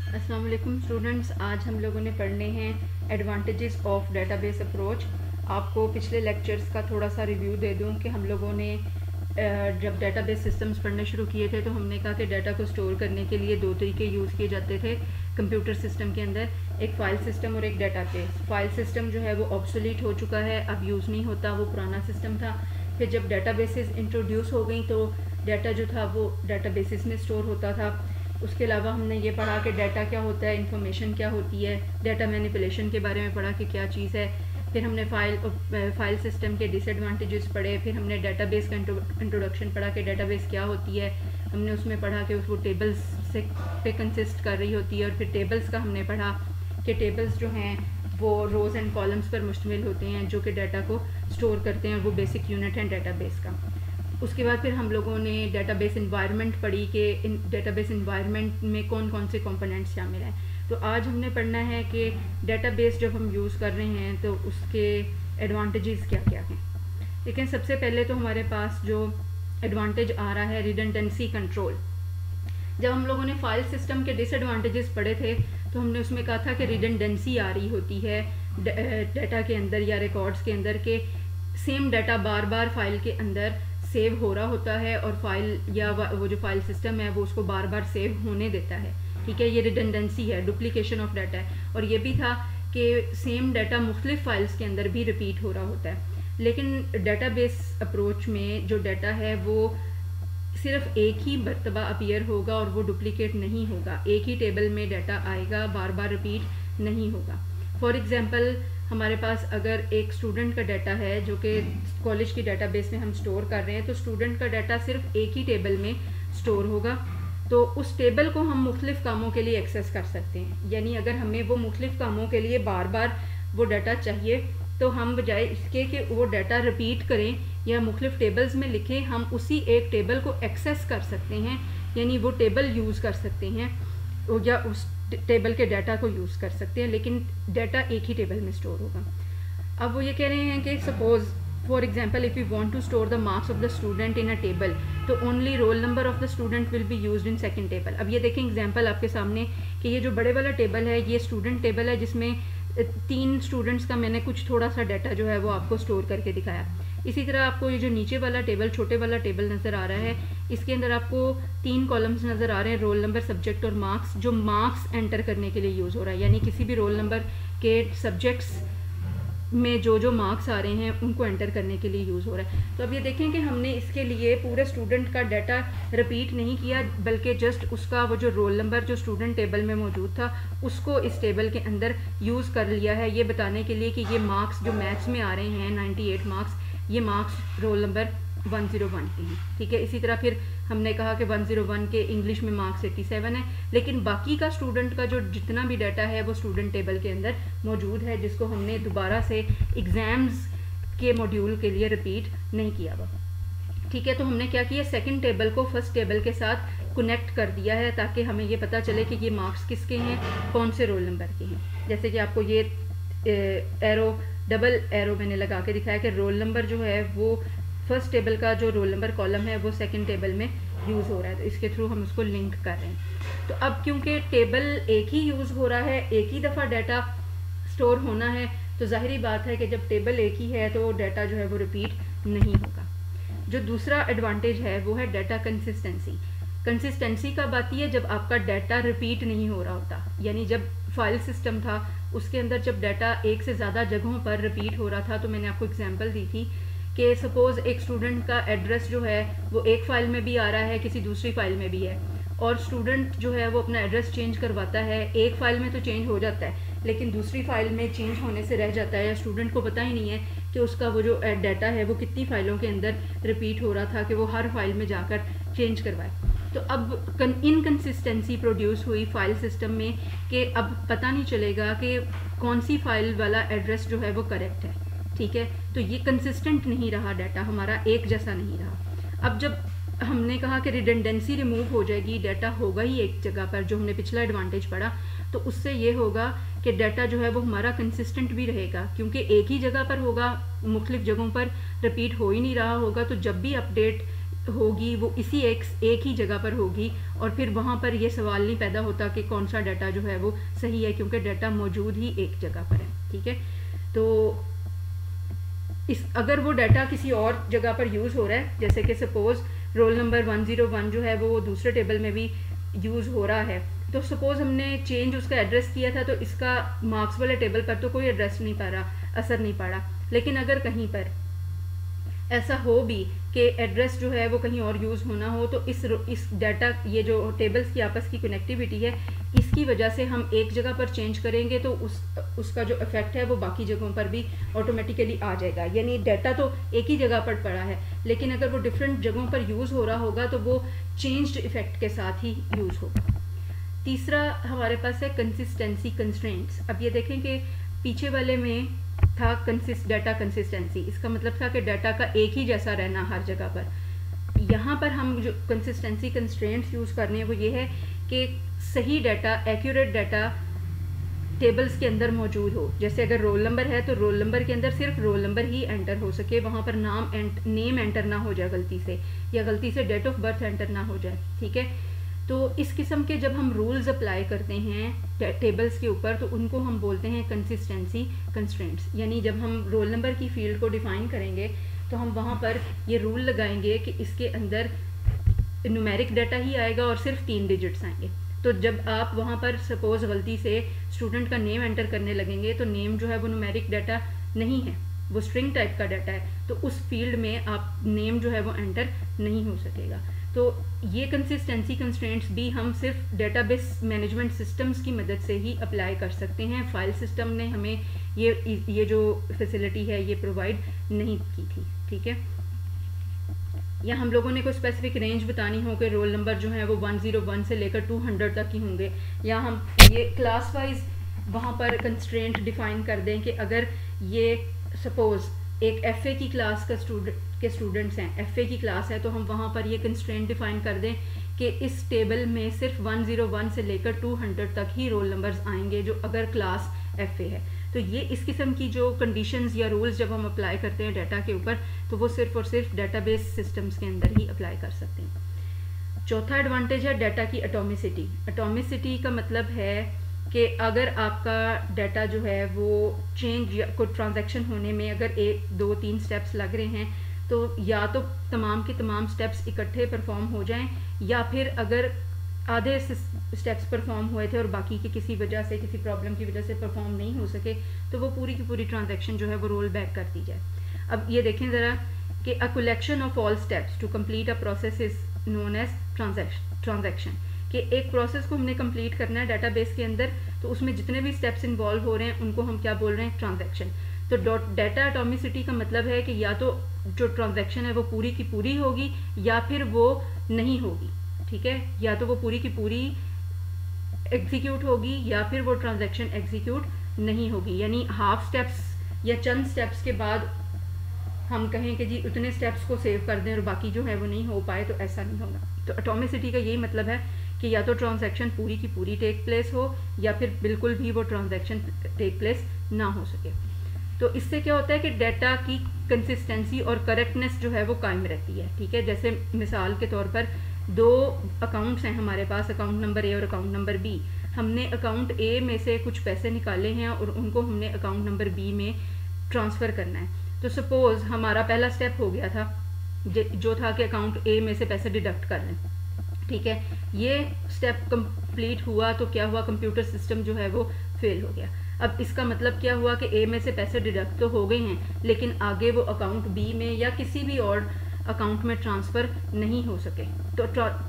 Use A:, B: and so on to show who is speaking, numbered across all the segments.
A: अस्सलाम वालेकुम स्टूडेंट्स, आज हम लोगों ने पढ़ने हैं एडवांटेजेस ऑफ डेटाबेस अप्रोच। आपको पिछले लेक्चर्स का थोड़ा सा रिव्यू दे दूं कि हम लोगों ने जब डेटाबेस सिस्टम्स पढ़ने शुरू किए थे तो हमने कहा कि डाटा को स्टोर करने के लिए दो तरीके यूज़ किए जाते थे कंप्यूटर सिस्टम के अंदर, एक फ़ाइल सिस्टम और एक डेटाबेस। फ़ाइल सिस्टम जो है वो ऑब्सोलीट हो चुका है, अब यूज़ नहीं होता, वो पुराना सिस्टम था। फिर जब डेटाबेसेस इंट्रोड्यूस हो गई तो डाटा जो था वो डेटाबेसेस में स्टोर होता था। उसके अलावा हमने ये पढ़ा कि डाटा क्या होता है, इंफॉर्मेशन क्या होती है, डाटा मैनिपुलेशन के बारे में पढ़ा कि क्या चीज़ है। फिर हमने फ़ाइल सिस्टम के डिसएडवांटेजेस पढ़े। फिर हमने डेटाबेस का इंट्रोडक्शन पढ़ा कि डेटाबेस क्या होती है। हमने उसमें पढ़ा कि वो टेबल्स से पे कंसिस्ट कर रही होती है। और फिर टेबल्स का हमने पढ़ा कि टेबल्स जो हैं वो रोज़ एंड कॉलम्स पर मुश्तमिल होते हैं जो कि डाटा को स्टोर करते हैं, और वो बेसिक यूनिट है डेटाबेस का। उसके बाद फिर हम लोगों ने डेटाबेस इन्वायरमेंट पढ़ी कि डेटाबेस इन्वायरमेंट में कौन कौन से कंपोनेंट्स शामिल हैं। तो आज हमने पढ़ना है कि डेटाबेस जब हम यूज़ कर रहे हैं तो उसके एडवांटेजेस क्या क्या हैं। लेकिन सबसे पहले तो हमारे पास जो एडवांटेज आ रहा है रिडंडेंसी कंट्रोल। जब हम लोगों ने फाइल सिस्टम के डिसएडवांटेजेस पढ़े थे तो हमने उसमें कहा था कि रिडंडेंसी आ रही होती है डाटा के अंदर या रिकॉर्ड्स के अंदर, के सेम डाटा बार बार फाइल के अंदर सेव हो रहा होता है और फाइल या वो जो फाइल सिस्टम है वो उसको बार बार सेव होने देता है। ठीक है, ये रिडंडेंसी है, डुप्लीकेशन ऑफ डाटा है। और ये भी था कि सेम डाटा मुख्तलिफ फाइल्स के अंदर भी रिपीट हो रहा होता है। लेकिन डाटाबेस अप्रोच में जो डाटा है वो सिर्फ एक ही मरतबा अपीयर होगा और वो डुप्लीकेट नहीं होगा। एक ही टेबल में डाटा आएगा, बार बार रिपीट नहीं होगा। फॉर एग्जांपल, हमारे पास अगर एक स्टूडेंट का डाटा है जो कि कॉलेज की डाटाबेस में हम स्टोर कर रहे हैं, तो स्टूडेंट का डाटा सिर्फ एक ही टेबल में स्टोर होगा। तो उस टेबल को हम मुख्तलिफ कामों के लिए एक्सेस कर सकते हैं। यानी अगर हमें वो मुख्तलिफ कामों के लिए बार बार वो डाटा चाहिए तो हम बजाय इसके कि वो डाटा रिपीट करें या मुख्तलिफ टेबल्स में लिखें, हम उसी एक टेबल को एक्सेस कर सकते हैं। यानी वो टेबल यूज़ कर सकते हैं या उस टेबल के डाटा को यूज़ कर सकते हैं, लेकिन डाटा एक ही टेबल में स्टोर होगा। अब वो ये कह रहे हैं कि suppose for example if you want to store the marks of the student in a table, तो only roll number of the student will be used in second table. अब ये देखें एग्जांपल आपके सामने कि ये जो बड़े वाला टेबल है ये स्टूडेंट टेबल है, जिसमें 3 स्टूडेंट्स का मैंने कुछ थोड़ा सा डाटा जो है वो आपको स्टोर करके दिखाया। इसी तरह आपको ये जो नीचे वाला टेबल, छोटे वाला टेबल नज़र आ रहा है, इसके अंदर आपको 3 कॉलम्स नज़र आ रहे हैं, रोल नंबर, सब्जेक्ट और मार्क्स, जो मार्क्स एंटर करने के लिए यूज़ हो रहा है। यानी किसी भी रोल नंबर के सब्जेक्ट्स में जो मार्क्स आ रहे हैं उनको एंटर करने के लिए यूज़ हो रहा है। तो अब ये देखें कि हमने इसके लिए पूरे स्टूडेंट का डाटा रिपीट नहीं किया, बल्कि जस्ट उसका वो जो रोल नंबर जो स्टूडेंट टेबल में मौजूद था उसको इस टेबल के अंदर यूज़ कर लिया है, ये बताने के लिए कि ये मार्क्स जो मैथ्स में आ रहे हैं 98 मार्क्स, ये मार्क्स रोल नंबर 101 के हैं। ठीक है, इसी तरह फिर हमने कहा कि 101 के इंग्लिश में मार्क्स 87 है, लेकिन बाकी का स्टूडेंट का जो जितना भी डाटा है वो स्टूडेंट टेबल के अंदर मौजूद है, जिसको हमने दोबारा से एग्ज़ाम्स के मॉड्यूल के लिए रिपीट नहीं किया हुआ। ठीक है, तो हमने क्या किया, सेकंड टेबल को फर्स्ट टेबल के साथ कनेक्ट कर दिया है ताकि हमें ये पता चले कि ये मार्क्स किसके हैं, कौन से रोल नंबर के हैं। जैसे कि आपको ये डबल एरो मैंने लगा के दिखाया कि रोल नंबर जो है वो फर्स्ट टेबल का जो रोल नंबर कॉलम है वो सेकंड टेबल में यूज़ हो रहा है, तो इसके थ्रू हम उसको लिंक कर रहे हैं। तो अब क्योंकि टेबल एक ही यूज़ हो रहा है, एक ही दफ़ा डाटा स्टोर होना है, तो ज़ाहिरी बात है कि जब टेबल एक ही है तो डाटा जो है वो रिपीट नहीं होगा। जो दूसरा एडवांटेज है वो है डाटा कंसिस्टेंसी। कंसिस्टेंसी कब आती है, जब आपका डाटा रिपीट नहीं हो रहा होता। यानी जब फाइल सिस्टम था उसके अंदर जब डाटा एक से ज़्यादा जगहों पर रिपीट हो रहा था, तो मैंने आपको एग्जांपल दी थी कि सपोज़ एक स्टूडेंट का एड्रेस जो है वो एक फ़ाइल में भी आ रहा है, किसी दूसरी फ़ाइल में भी है, और स्टूडेंट जो है वो अपना एड्रेस चेंज करवाता है, एक फ़ाइल में तो चेंज हो जाता है लेकिन दूसरी फ़ाइल में चेंज होने से रह जाता है, या स्टूडेंट को पता ही नहीं है कि उसका वो जो डाटा है वो कितनी फ़ाइलों के अंदर रिपीट हो रहा था कि वो हर फाइल में जाकर चेंज करवाए। तो अब इनकन्सिस्टेंसी प्रोड्यूस हुई फाइल सिस्टम में कि अब पता नहीं चलेगा कि कौन सी फ़ाइल वाला एड्रेस जो है वो करेक्ट है। ठीक है, तो ये कंसिस्टेंट नहीं रहा, डाटा हमारा एक जैसा नहीं रहा। अब जब हमने कहा कि रिडंडेंसी रिमूव हो जाएगी, डाटा होगा ही एक जगह पर, जो हमने पिछला एडवांटेज पढ़ा, तो उससे ये होगा कि डाटा जो है वो हमारा कंसिस्टेंट भी रहेगा, क्योंकि एक ही जगह पर होगा, मुख्तलिफ जगहों पर रिपीट हो ही नहीं रहा होगा। तो जब भी अपडेट होगी वो इसी एक ही जगह पर होगी, और फिर वहाँ पर ये सवाल नहीं पैदा होता कि कौन सा डाटा जो है वो सही है, क्योंकि डाटा मौजूद ही एक जगह पर है। ठीक है, तो अगर वो डाटा किसी और जगह पर यूज़ हो रहा है, जैसे कि सपोज़ रोल नंबर 101 जो है वो दूसरे टेबल में भी यूज़ हो रहा है, तो सपोज़ हमने चेंज उसका एड्रेस किया था, तो इसका मार्क्स वाले टेबल पर तो कोई एड्रेस नहीं पा रहा, असर नहीं पड़ा। लेकिन अगर कहीं पर ऐसा हो भी कि एड्रेस जो है वो कहीं और यूज़ होना हो, तो इस डाटा, ये जो टेबल्स की आपस की कनेक्टिविटी है, इसकी वजह से हम एक जगह पर चेंज करेंगे तो उसका जो इफेक्ट है वो बाकी जगहों पर भी ऑटोमेटिकली आ जाएगा। यानी डाटा तो एक ही जगह पर पड़ा है, लेकिन अगर वो डिफरेंट जगहों पर यूज़ हो रहा होगा तो वो चेंज्ड इफेक्ट के साथ ही यूज़ होगा। तीसरा हमारे पास है कंसिस्टेंसी कंस्ट्रेंट्स। अब ये देखें कि पीछे वाले में था डाटा कंसिस्टेंसी, इसका मतलब था कि डाटा का एक ही जैसा रहना हर जगह पर। यहाँ पर हम जो कंसिस्टेंसी कंस्ट्रेंट्स यूज़ कर रहे हैं वो ये है कि सही डाटा, एक्यूरेट डाटा टेबल्स के अंदर मौजूद हो। जैसे अगर रोल नंबर है तो रोल नंबर के अंदर सिर्फ रोल नंबर ही एंटर हो सके, वहाँ पर नेम एंटर ना हो जाए गलती से, या गलती से डेट ऑफ बर्थ एंटर ना हो जाए। ठीक है, तो इस किस्म के जब हम रूल्स अप्लाई करते हैं टेबल्स के ऊपर तो उनको हम बोलते हैं कंसिस्टेंसी कंस्ट्रेंट्स। यानी जब हम रोल नंबर की फील्ड को डिफाइन करेंगे तो हम वहाँ पर ये रूल लगाएंगे कि इसके अंदर न्यूमेरिक डाटा ही आएगा और सिर्फ 3 डिजिट्स आएंगे। तो जब आप वहाँ पर सपोज गलती से स्टूडेंट का नेम एंटर करने लगेंगे तो नेम जो है वो न्यूमेरिक डाटा नहीं है, वो स्ट्रिंग टाइप का डाटा है, तो उस फील्ड में आप नेम जो है वो एंटर नहीं हो सकेगा। तो ये कंसिस्टेंसी कंस्ट्रेंट्स भी हम सिर्फ डेटाबेस मैनेजमेंट सिस्टम्स की मदद से ही अप्लाई कर सकते हैं। फाइल सिस्टम ने हमें ये जो फैसिलिटी है ये प्रोवाइड नहीं की थी। ठीक है, या हम लोगों ने कोई स्पेसिफिक रेंज बतानी हो कि रोल नंबर जो है वो 101 से लेकर 200 तक ही होंगे, या हम ये क्लास वाइज वहाँ पर कंस्ट्रेंट डिफाइन कर दें कि अगर ये सपोज एक एफए की क्लास का स्टूडेंट्स हैं, एफए की क्लास है, तो हम वहाँ पर ये कंस्ट्रेंट डिफाइन कर दें कि इस टेबल में सिर्फ 101 से लेकर 200 तक ही रोल नंबर्स आएंगे जो अगर क्लास एफए है। तो ये इस किस्म की जो कंडीशंस या रूल्स जब हम अप्लाई करते हैं डाटा के ऊपर तो वो सिर्फ और सिर्फ डेटाबेस सिस्टम्स के अंदर ही अप्लाई कर सकते हैं। चौथा एडवांटेज है डाटा की एटॉमिसिटी। एटॉमिसिटी का मतलब है कि अगर आपका डाटा जो है वो चेंज या कोई ट्रांजैक्शन होने में अगर 1, 2, 3 स्टेप्स लग रहे हैं तो या तो तमाम के तमाम स्टेप्स इकट्ठे परफॉर्म हो जाएं, या फिर अगर आधे स्टेप्स परफॉर्म हुए थे और बाकी की किसी वजह से, किसी प्रॉब्लम की वजह से परफॉर्म नहीं हो सके तो वो पूरी की पूरी ट्रांजैक्शन जो है वो रोल बैक कर दी जाए। अब ये देखें ज़रा कि a collection of all steps to complete a process is known as transaction, कि एक प्रोसेस को हमने कंप्लीट करना है डाटाबेस के अंदर, तो उसमें जितने भी स्टेप्स इन्वॉल्व हो रहे हैं उनको हम क्या बोल रहे हैं, ट्रांजैक्शन। तो डाटा एटॉमिसिटी का मतलब है कि या तो जो ट्रांजैक्शन है वो पूरी की पूरी होगी या फिर वो नहीं होगी। ठीक है, या तो वो पूरी की पूरी एग्जीक्यूट होगी या फिर वो ट्रांजैक्शन एग्जीक्यूट नहीं होगी। यानी हाफ स्टेप्स या चंद स्टेप्स के बाद हम कहें कि जी उतने स्टेप्स को सेव कर दें और बाकी जो है वो नहीं हो पाए, तो ऐसा नहीं होगा। तो एटॉमिसिटी का यही मतलब है कि या तो ट्रांजैक्शन पूरी की पूरी टेक प्लेस हो या फिर बिल्कुल भी वो ट्रांजैक्शन टेक प्लेस ना हो सके। तो इससे क्या होता है कि डाटा की कंसिस्टेंसी और करेक्टनेस जो है वो कायम रहती है। ठीक है, जैसे मिसाल के तौर पर 2 अकाउंट्स हैं हमारे पास, अकाउंट नंबर ए और अकाउंट नंबर बी। हमने अकाउंट ए में से कुछ पैसे निकाले हैं और उनको हमने अकाउंट नंबर बी में ट्रांसफ़र करना है। तो सपोज़ हमारा पहला स्टेप हो गया था जो था कि अकाउंट ए में से पैसे डिडक्ट कर लें। ठीक है, ये स्टेप कंप्लीट हुआ तो क्या हुआ, कंप्यूटर सिस्टम जो है वो फेल हो गया। अब इसका मतलब क्या हुआ कि ए में से पैसे डिडक्ट तो हो गए हैं लेकिन आगे वो अकाउंट बी में या किसी भी और अकाउंट में ट्रांसफ़र नहीं हो सके। तो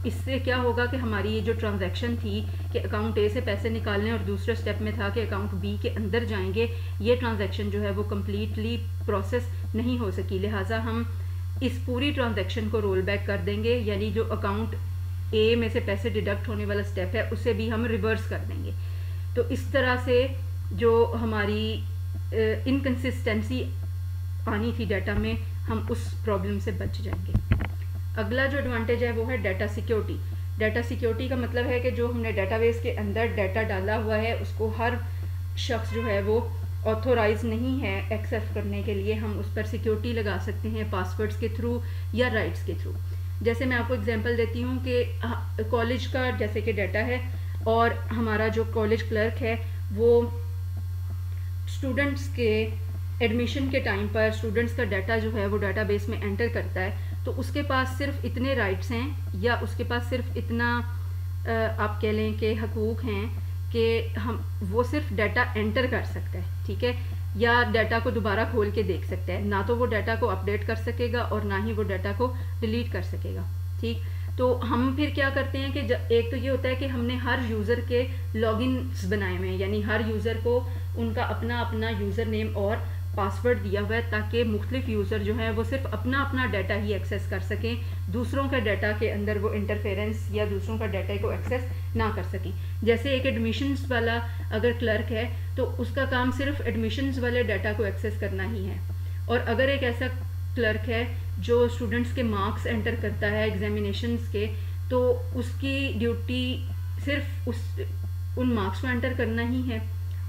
A: इससे क्या होगा कि हमारी ये जो ट्रांजैक्शन थी कि अकाउंट ए से पैसे निकालने और दूसरे स्टेप में था कि अकाउंट बी के अंदर जाएंगे, ये ट्रांजैक्शन जो है वो कम्प्लीटली प्रोसेस नहीं हो सकी। लिहाजा हम इस पूरी ट्रांजैक्शन को रोल बैक कर देंगे, यानी जो अकाउंट ए में से पैसे डिडक्ट होने वाला स्टेप है उसे भी हम रिवर्स कर देंगे। तो इस तरह से जो हमारी इनकंसिस्टेंसी आनी थी डाटा में, हम उस प्रॉब्लम से बच जाएंगे। अगला जो एडवांटेज है वो है डाटा सिक्योरिटी। डाटा सिक्योरिटी का मतलब है कि जो हमने डाटाबेस के अंदर डाटा डाला हुआ है उसको हर शख्स जो है वो ऑथोराइज नहीं है एक्सेस करने के लिए। हम उस पर सिक्योरिटी लगा सकते हैं पासवर्ड्स के थ्रू या राइट्स के थ्रू। जैसे मैं आपको एग्जांपल देती हूँ कि कॉलेज का जैसे कि डाटा है और हमारा जो कॉलेज क्लर्क है वो स्टूडेंट्स के एडमिशन के टाइम पर स्टूडेंट्स का डाटा जो है वो डाटाबेस में एंटर करता है, तो उसके पास सिर्फ इतने राइट्स हैं या उसके पास सिर्फ इतना आप कह लें कि हकूक़ हैं कि हम वो सिर्फ डाटा एंटर कर सकता है, ठीक है, या डाटा को दोबारा खोल के देख सकता है, ना तो वो डाटा को अपडेट कर सकेगा और ना ही वो डाटा को डिलीट कर सकेगा, ठीक। तो हम फिर क्या करते हैं कि एक तो ये होता है कि हमने हर यूज़र के लॉगिन्स बनाए हुए हैं, यानी हर यूज़र को उनका अपना अपना यूज़र नेम और पासवर्ड दिया हुआ है ताकि मुख्तलिफ यूज़र जो हैं वो सिर्फ अपना अपना डाटा ही एक्सेस कर सकें, दूसरों का डाटा के अंदर वो इंटरफेरेंस या दूसरों का डाटा को एक्सेस ना कर सकें। जैसे एक एडमिशन्स वाला अगर क्लर्क है तो उसका काम सिर्फ एडमिशन्स वाले डाटा को एक्सेस करना ही है, और अगर एक ऐसा क्लर्क है जो स्टूडेंट्स के मार्क्स एंटर करता है एग्जामिनेशंस के, तो उसकी ड्यूटी सिर्फ उन मार्क्स को एंटर करना ही है,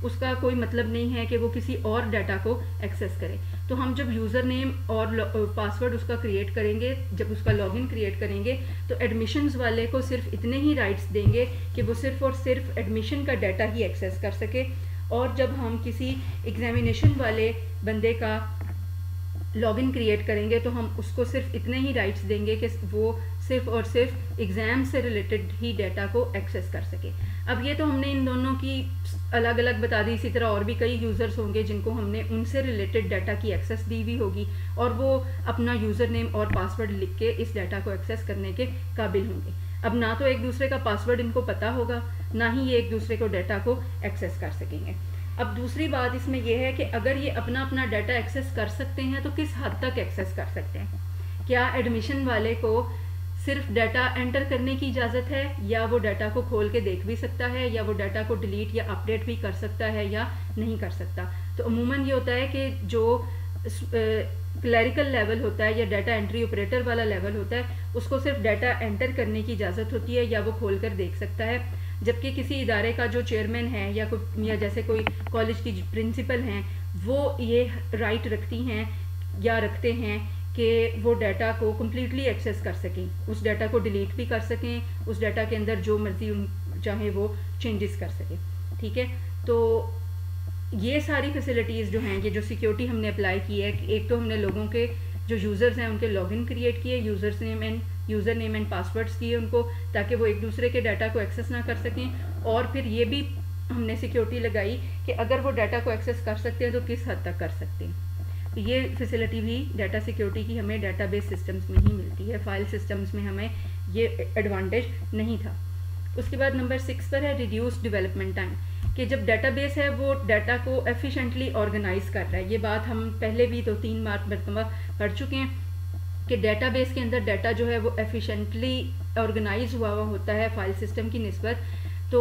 A: उसका कोई मतलब नहीं है कि वो किसी और डाटा को एक्सेस करे। तो हम जब यूज़र नेम और पासवर्ड उसका क्रिएट करेंगे, जब उसका लॉगिन क्रिएट करेंगे, तो एडमिशन्स वाले को सिर्फ इतने ही राइट्स देंगे कि वो सिर्फ और सिर्फ एडमिशन का डाटा ही एक्सेस कर सके, और जब हम किसी एग्जामिनेशन वाले बंदे का लॉगिन क्रिएट करेंगे तो हम उसको सिर्फ इतने ही राइट्स देंगे कि वो सिर्फ और सिर्फ एग्ज़ाम से रिलेटेड ही डाटा को एक्सेस कर सके। अब ये तो हमने इन दोनों की अलग अलग बता दी, इसी तरह और भी कई यूज़र्स होंगे जिनको हमने उनसे रिलेटेड डाटा की एक्सेस दी हुई होगी और वो अपना यूज़र नेम और पासवर्ड लिख के इस डाटा को एक्सेस करने के काबिल होंगे। अब ना तो एक दूसरे का पासवर्ड इनको पता होगा, ना ही ये एक दूसरे को डाटा को एक्सेस कर सकेंगे। अब दूसरी बात इसमें यह है कि अगर ये अपना अपना डाटा एक्सेस कर सकते हैं तो किस हद तक एक्सेस कर सकते हैं। क्या एडमिशन वाले को सिर्फ डाटा एंटर करने की इजाज़त है, या वो डाटा को खोल के देख भी सकता है, या वो डाटा को डिलीट या अपडेट भी कर सकता है या नहीं कर सकता। तो अमूमन ये होता है कि जो क्लरिकल लेवल होता है या डाटा एंट्री ऑपरेटर वाला लेवल होता है उसको सिर्फ डाटा एंटर करने की इजाज़त होती है या वो खोल कर देख सकता है, जबकि किसी इदारे का जो चेयरमैन है या जैसे कोई कॉलेज की प्रिंसिपल हैं वो ये राइट रखती हैं या रखते हैं कि वो डाटा को कम्प्लीटली एक्सेस कर सकें, उस डाटा को डिलीट भी कर सकें, उस डाटा के अंदर जो मर्जी चाहे वो चेंजेस कर सकें, ठीक है। तो ये सारी फैसिलिटीज़ जो हैं, ये जो सिक्योरिटी हमने अप्लाई की है, एक तो हमने लोगों के जो यूज़र्स हैं उनके लॉगिन क्रिएट किए, यूज़र नेम एंड पासवर्ड्स दिए उनको ताकि वो एक दूसरे के डाटा को एक्सेस ना कर सकें, और फिर ये भी हमने सिक्योरिटी लगाई कि अगर वो डाटा को एक्सेस कर सकते हैं तो किस हद तक कर सकते हैं। तो ये फैसिलिटी भी डाटा सिक्योरिटी की हमें डाटाबेस सिस्टम्स में ही मिलती है, फाइल सिस्टम्स में हमें ये एडवांटेज नहीं था। उसके बाद नंबर 6 पर है रिड्यूस डेवलपमेंट टाइम, कि जब डाटाबेस है वो डाटा को एफिशिएंटली ऑर्गेनाइज कर रहा है। ये बात हम पहले भी 2-3 मरतबा पढ़ चुके हैं कि डाटाबेस के अंदर डाटा जो है वो एफिशिएंटली ऑर्गेनाइज हुआ होता है फाइल सिस्टम की निस्बत। तो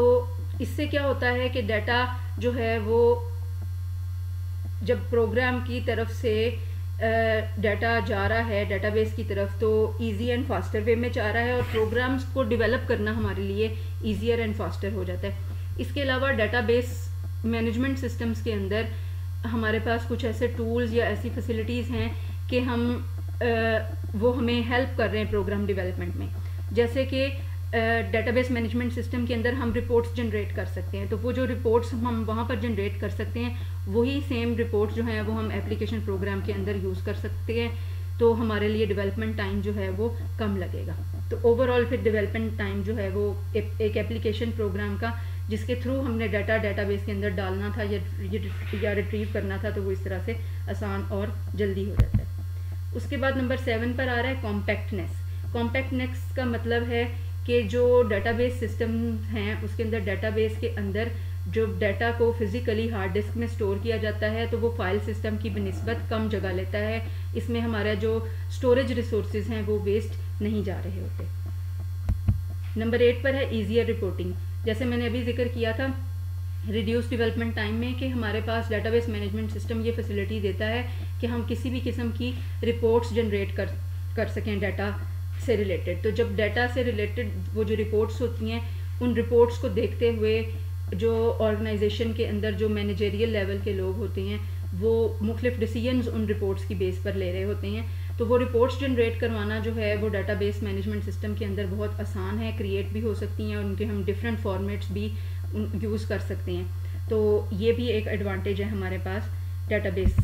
A: इससे क्या होता है कि डाटा जो है वो जब प्रोग्राम की तरफ से डाटा जा रहा है डाटाबेस की तरफ तो इजी एंड फास्टर वे में जा रहा है और प्रोग्राम्स को डेवलप करना हमारे लिए ईजियर एंड फास्टर हो जाता है। इसके अलावा डाटाबेस मैनेजमेंट सिस्टम्स के अंदर हमारे पास कुछ ऐसे टूल्स या ऐसी फैसिलिटीज़ हैं कि हम वो हमें हेल्प कर रहे हैं प्रोग्राम डेवलपमेंट में। जैसे कि डेटाबेस मैनेजमेंट सिस्टम के अंदर हम रिपोर्ट्स जनरेट कर सकते हैं, तो वो जो रिपोर्ट्स हम वहाँ पर जनरेट कर सकते हैं वही सेम रिपोर्ट्स जो हैं वो हम एप्लीकेशन प्रोग्राम के अंदर यूज़ कर सकते हैं, तो हमारे लिए डेवलपमेंट टाइम जो है वो कम लगेगा। तो ओवरऑल फिर डेवलपमेंट टाइम जो है वो एक एप्लीकेशन प्रोग्राम का जिसके थ्रू हमने डाटाबेस के अंदर डालना था या रिट्रीव करना था, तो वो इस तरह से आसान और जल्दी हो जाता है। उसके बाद नंबर 7 पर आ रहा है कॉम्पैक्टनेस। कॉम्पैक्टनेस का मतलब है कि जो डाटाबेस सिस्टम हैं उसके अंदर डाटाबेस के अंदर जो डाटा को फिज़िकली हार्ड डिस्क में स्टोर किया जाता है तो वो फाइल सिस्टम की बनिस्बत कम जगह लेता है। इसमें हमारा जो स्टोरेज रिसोर्सेज हैं वो वेस्ट नहीं जा रहे होते। नंबर 8 पर है ईजियर रिपोर्टिंग। जैसे मैंने अभी जिक्र किया था रिड्यूस डेवलपमेंट टाइम में कि हमारे पास डाटाबेस मैनेजमेंट सिस्टम ये फैसिलिटी देता है कि हम किसी भी किस्म की रिपोर्ट्स जनरेट कर सकें डाटा से रिलेटेड। तो जब डाटा से रिलेटेड वो जो रिपोर्ट्स होती हैं उन रिपोर्ट्स को देखते हुए जो ऑर्गेनाइजेशन के अंदर जो मैनेजरियल लेवल के लोग होते हैं वो मुख्तलिफ डिसीजंस उन रिपोर्ट्स की बेस पर ले रहे होते हैं। तो वो रिपोर्ट्स जनरेट करवाना जो है वो डेटाबेस मैनेजमेंट सिस्टम के अंदर बहुत आसान है, क्रिएट भी हो सकती हैं और उनके हम डिफरेंट फॉर्मेट्स भी यूज़ कर सकते हैं। तो ये भी एक एडवांटेज है हमारे पास डेटाबेस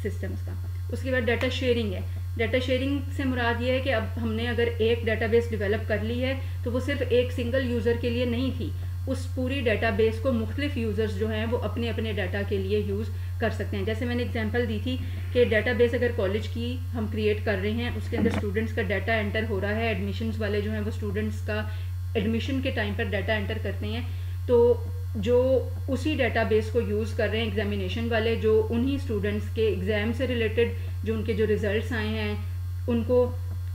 A: सिस्टम्स का। उसके बाद डाटा शेयरिंग है। डाटा शेयरिंग से मुराद ये है कि अब हमने अगर एक डाटाबेस डेवलप कर ली है तो वो सिर्फ एक सिंगल यूज़र के लिए नहीं थी, उस पूरी डाटाबेस को मुख्तलिफ यूज़र्स जो हैं वो अपने अपने डाटा के लिए यूज़ कर सकते हैं। जैसे मैंने एग्जांपल दी थी कि डाटाबेस अगर कॉलेज की हम क्रिएट कर रहे हैं, उसके अंदर स्टूडेंट्स का डाटा एंटर हो रहा है, एडमिशन्स वाले जो हैं वो स्टूडेंट्स का एडमिशन के टाइम पर डाटा एंटर करते हैं, तो जो उसी डाटाबेस को यूज़ कर रहे हैं एग्जामिनेशन वाले, जो उन्हीं स्टूडेंट्स के एग्ज़ाम से रिलेटेड जो उनके जो रिज़ल्ट्स आए हैं उनको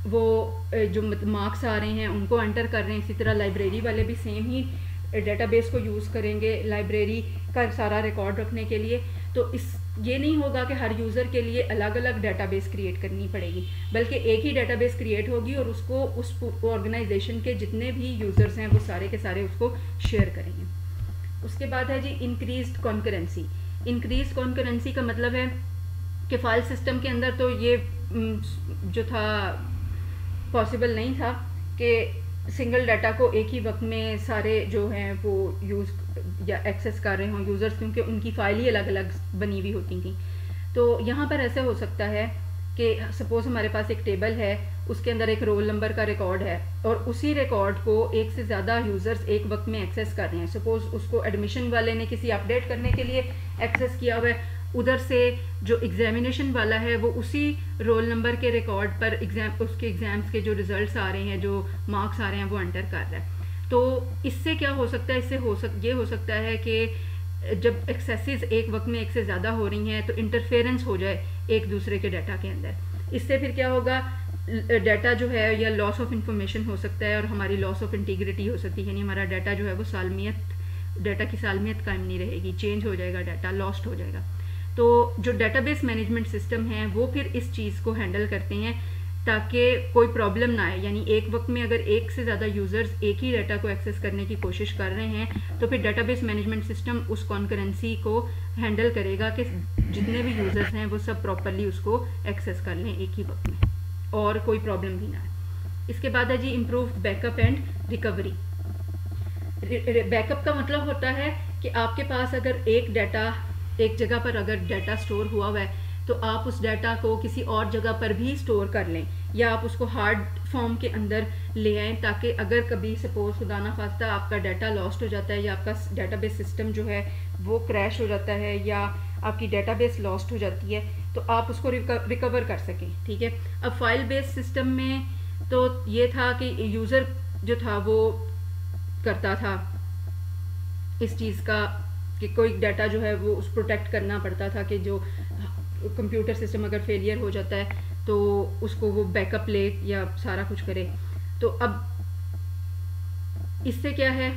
A: वो जो मार्क्स आ रहे हैं उनको एंटर कर रहे हैं। इसी तरह लाइब्रेरी वाले भी सेम ही डेटाबेस को यूज़ करेंगे लाइब्रेरी का सारा रिकॉर्ड रखने के लिए। तो ये नहीं होगा कि हर यूज़र के लिए अलग अलग डेटाबेस क्रिएट करनी पड़ेगी, बल्कि एक ही डेटाबेस क्रिएट होगी और उसको उस ऑर्गेनाइजेशन के जितने भी यूज़र्स हैं वो सारे के सारे उसको शेयर करेंगे। उसके बाद है जी इंक्रीज्ड कॉन्करेंसी। इंक्रीज कॉन्करेंसी का मतलब है कि फाइल सिस्टम के अंदर तो ये जो था पॉसिबल नहीं था कि सिंगल डाटा को एक ही वक्त में सारे जो हैं वो यूज़ या एक्सेस कर रहे हों यूज़र्स, क्योंकि उनकी फ़ाइल ही अलग अलग बनी हुई होती थी। तो यहाँ पर ऐसे हो सकता है कि सपोज़ हमारे पास एक टेबल है, उसके अंदर एक रोल नंबर का रिकॉर्ड है और उसी रिकॉर्ड को एक से ज़्यादा यूज़र्स एक वक्त में एक्सेस कर रहे हैं। सपोज़ उसको एडमिशन वाले ने किसी अपडेट करने के लिए एक्सेस किया हुआ है, उधर से जो एग्जामिनेशन वाला है वो उसी रोल नंबर के रिकॉर्ड पर उसके एग्ज़ाम्स के जो रिज़ल्ट्स आ रहे हैं, जो मार्क्स आ रहे हैं वो एंटर कर रहा है। तो इससे क्या हो सकता है, इससे ये हो सकता है कि जब एक्सेसेस एक वक्त में एक से ज़्यादा हो रही हैं तो इंटरफेरेंस हो जाए एक दूसरे के डाटा के अंदर। इससे फिर क्या होगा, डाटा जो है या लॉस ऑफ इंफॉर्मेशन हो सकता है और हमारी लॉस ऑफ इंटीग्रिटी हो सकती है, यानी हमारा डाटा जो है वो डाटा की सालमियत कायम नहीं रहेगी, चेंज हो जाएगा, डाटा लॉस्ट हो जाएगा। तो जो डेटाबेस मैनेजमेंट सिस्टम है वो फिर इस चीज़ को हैंडल करते हैं ताकि कोई प्रॉब्लम ना आए। यानी एक वक्त में अगर एक से ज़्यादा यूज़र्स एक ही डाटा को एक्सेस करने की कोशिश कर रहे हैं तो फिर डेटाबेस मैनेजमेंट सिस्टम उस कॉन्करेंसी को हैंडल करेगा कि जितने भी यूज़र्स हैं वो सब प्रॉपरली उसको एक्सेस कर लें एक ही वक्त में और कोई प्रॉब्लम भी ना आए। इसके बाद है जी improved backup and recovery. Backup का मतलब होता है कि आपके पास अगर एक जगह पर अगर डाटा स्टोर हुआ हुआ है तो आप उस डाटा को किसी और जगह पर भी स्टोर कर लें या आप उसको हार्ड फॉर्म के अंदर ले आएँ, ताकि अगर कभी सपोज खुदा ना खास्ता आपका डाटा लॉस्ट हो जाता है या आपका डाटाबेस सिस्टम जो है वो क्रैश हो जाता है या आपकी डाटाबेस लॉस्ट हो जाती है तो आप उसको रिकवर कर सकें। ठीक है, अब फाइल बेस्ड सिस्टम में तो ये था कि यूज़र जो था वो करता था इस चीज़ का कि कोई डाटा जो है वो उस प्रोटेक्ट करना पड़ता था कि जो कंप्यूटर सिस्टम अगर फेलियर हो जाता है तो उसको वो बैकअप ले या सारा कुछ करे। तो अब इससे क्या है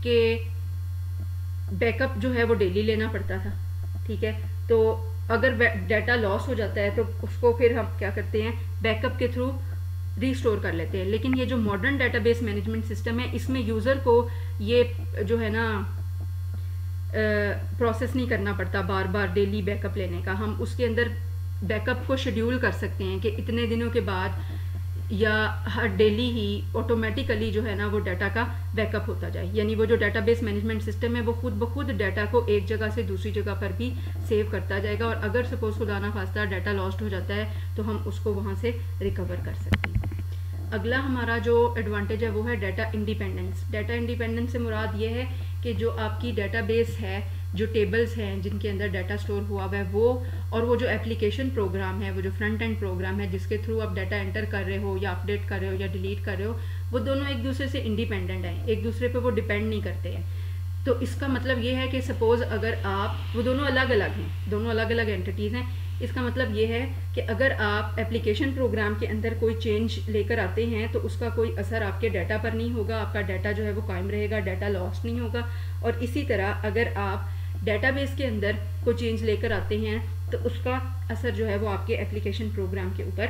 A: कि बैकअप जो है वो डेली लेना पड़ता था। ठीक है, तो अगर डाटा लॉस हो जाता है तो उसको फिर हम क्या करते हैं, बैकअप के थ्रू रीस्टोर कर लेते हैं। लेकिन ये जो मॉडर्न डाटाबेस मैनेजमेंट सिस्टम है इसमें यूज़र को ये जो है ना प्रोसेस नहीं करना पड़ता बार बार डेली बैकअप लेने का। हम उसके अंदर बैकअप को शेड्यूल कर सकते हैं कि इतने दिनों के बाद या हर डेली ही ऑटोमेटिकली जो है ना वो डाटा का बैकअप होता जाए। यानी वो जो डाटाबेस मैनेजमेंट सिस्टम है वो खुद ब खुद डाटा को एक जगह से दूसरी जगह पर भी सेव करता जाएगा और अगर सपोज खुदा ना खास्ता डाटा लॉस्ट हो जाता है तो हम उसको वहाँ से रिकवर कर सकते हैं। अगला हमारा जो एडवांटेज है वो है डाटा इंडिपेंडेंस। डाटा इंडिपेंडेंस से मुराद ये है कि जो आपकी डाटाबेस है, जो टेबल्स हैं जिनके अंदर डाटा स्टोर हुआ हुआ है वो और वो जो एप्लीकेशन प्रोग्राम है, वो जो फ्रंट एंड प्रोग्राम है जिसके थ्रू आप डाटा एंटर कर रहे हो या अपडेट कर रहे हो या डिलीट कर रहे हो, वो दोनों एक दूसरे से इंडिपेंडेंट हैं, एक दूसरे पे वो डिपेंड नहीं करते हैं। तो इसका मतलब ये है कि सपोज़ अगर आप वो दोनों अलग अलग हैं, दोनों अलग अलग एंटिटीज़ हैं, इसका मतलब ये है कि अगर आप एप्लीकेशन प्रोग्राम के अंदर कोई चेंज लेकर आते हैं तो उसका कोई असर आपके डाटा पर नहीं होगा, आपका डाटा जो है वो कायम रहेगा, डाटा लॉस्ट नहीं होगा। और इसी तरह अगर आप डाटाबेस के अंदर कोई चेंज लेकर आते हैं तो उसका असर जो है वो आपके एप्लीकेशन प्रोग्राम के ऊपर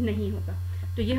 A: नहीं होगा। तो ये